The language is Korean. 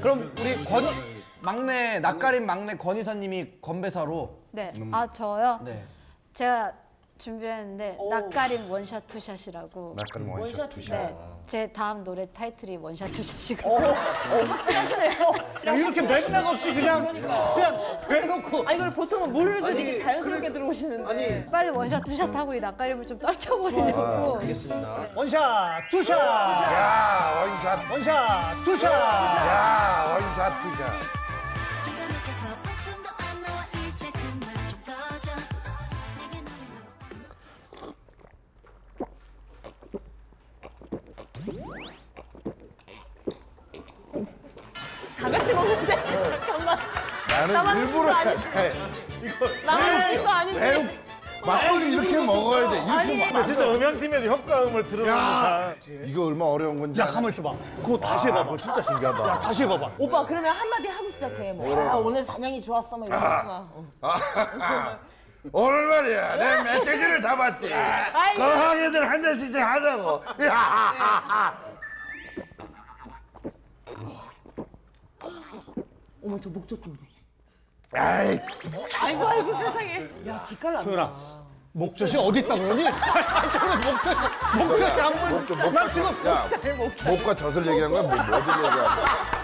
그럼 우리 막내 낯가림 막내 권이사님이 건배사로. 네. 아 저요? 네. 제가 준비를 했는데 낯가림 원샷 투샷이라고. 낯가림 원샷 투샷. 네. 제 다음 노래 타이틀이 원샷 투샷이거든요. 확실하시네요. 야, 이렇게 맥락 없이 그냥 대놓고. 아니 이걸 보통은 모르듯 이게 자연스럽게 들어오시는데. 빨리 원샷 투샷 하고 이 낯가림을 좀 떨쳐버리려고. 알겠습니다. 원샷 투샷. 야, 원샷. 원샷 투샷. 야, 원샷 투샷. 다 같이 먹는데 잠깐만. 나는 나만 일부러 먹는 거 착해. 나만 먹는 거 아닌데. 막걸리 이렇게 먹어야 돼. 이렇게 아니, 먹어야 돼. 진짜 음향팀에서 효과음을 들어보는 듯한. 이거 얼마나 어려운 건지. 야, 가만 있어봐. 그거 다시 해봐봐. 그거 진짜 신기하다. 야, 다시 해봐봐. 오빠 그러면 한마디 하고 시작해. 뭐. 아, 오늘 사냥이 좋았어. 뭐 이런 거잖아. 오늘 말이야, 내 멧돼지를 잡았지. 아이고. 거항이들 한 잔씩 좀 하자고. 어머 저 목젖 좀. 아이, 아이고 세상에. 야 기깔 도현아, 난다. 목젖이 어디 있다 그러니? 잠깐만, 목젖이 안 보여. 난 지금 야, 목과 젖을 얘기한 거야? 뭐, 어디를 얘기한 거야?